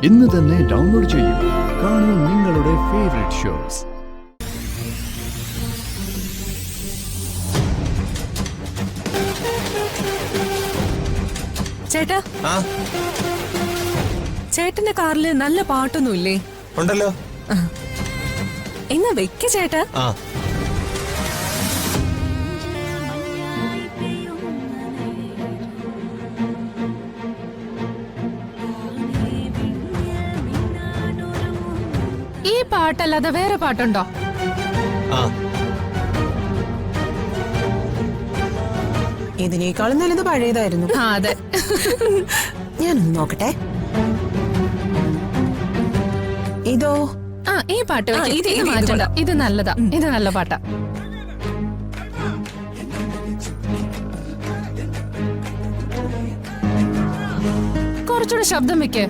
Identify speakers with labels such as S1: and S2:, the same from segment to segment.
S1: ഇന്ന് തന്നെ ഡൗൺലോഡ് ചെയ്യൂ. കാണൂ നിങ്ങളുടെ ഫേവറേറ്റ് ഷോസ്.
S2: ചേട്ടാ, ചേട്ടന്റെ കാറില് നല്ല പാട്ടൊന്നുമില്ലേ?
S3: ഉണ്ടല്ലോ.
S2: എന്നാ വെക്ക ചേട്ടാ. ഈ പാട്ടല്ലാതെ വേറെ പാട്ടുണ്ടോ?
S4: ഇതിനേക്കാളും നല്ലത് പഴയതായിരുന്നു.
S2: അതെ.
S4: ഞാനൊന്ന് നോക്കട്ടെ. ഇതോ?
S2: ഈ പാട്ട് ഇത് മാറ്റണ്ട. ഇത് നല്ലതാ. ഇത് നല്ല പാട്ടാ. കുറച്ചുകൂടെ ശബ്ദം വെക്ക്.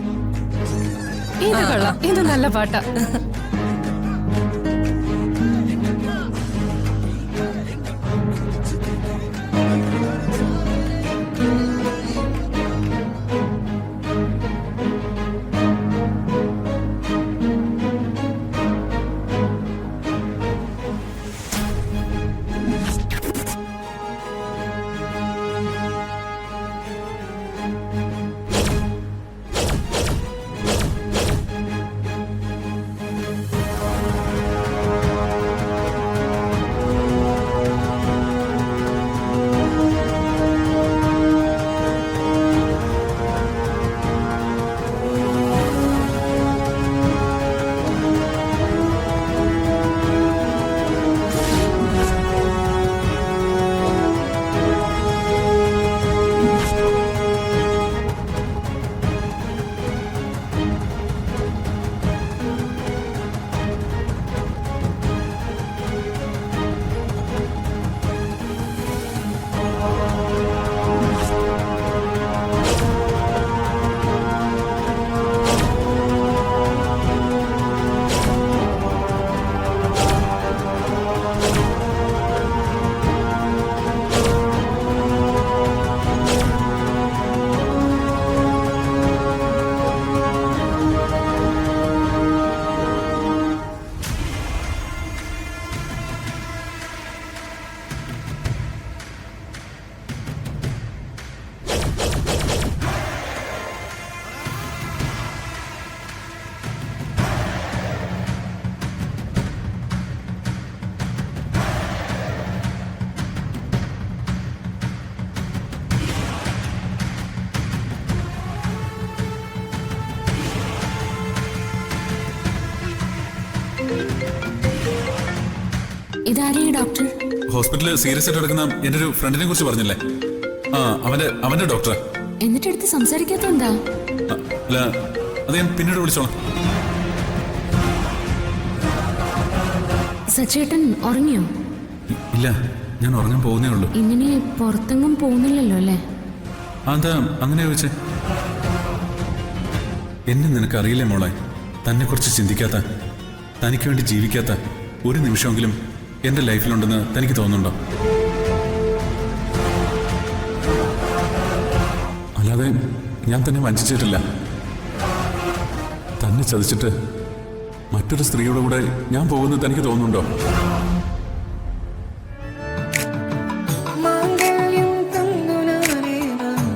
S2: ഇത് കൊള്ളാം. ഇത് നല്ല പാട്ടാ.
S5: ഇതാരേ ഡോക്ടർ?
S6: ഹോസ്പിറ്റലിൽ സീരിയസ് ആയിട്ട് എടുക്കുന്ന എന്റെ ഒരു ഫ്രണ്ടിനെ കുറിച്ച് പറഞ്ഞില്ലേ? അവന്റെ ഡോക്ടർ.
S5: എന്നിട്ട് എടുത്ത് സംസാരിക്കാത്തെന്താ?
S6: അല്ല, അത് ഞാൻ പിന്നീട് വിളിച്ചോളാം.
S5: സച്ചേട്ടൻ ഉറങ്ങിയോ?
S6: ഇല്ല, ഞാൻ ഉറങ്ങാൻ പോകുന്നേ ഉള്ളൂ.
S5: ഇങ്ങനെ പുറത്തെങ്ങും പോകുന്നില്ലല്ലോ അല്ലേ?
S6: എന്താ അങ്ങനെ ചോദിച്ചേ? എന്നെ നിനക്കറിയില്ലേ മോളെ? തന്നെ കുറിച്ച് ചിന്തിക്കാത്ത, തനിക്ക് വേണ്ടി ജീവിക്കാത്ത ഒരു നിമിഷമെങ്കിലും എന്റെ ലൈഫിലുണ്ടെന്ന് തനിക്ക് തോന്നുന്നുണ്ടോ? അല്ലാതെ ഞാൻ തന്നെ വഞ്ചിച്ചിട്ടില്ല. തന്നെ ചതിച്ചിട്ട് മറ്റൊരു സ്ത്രീയുടെ കൂടെ ഞാൻ പോകുന്നത് തനിക്ക് തോന്നുന്നുണ്ടോ?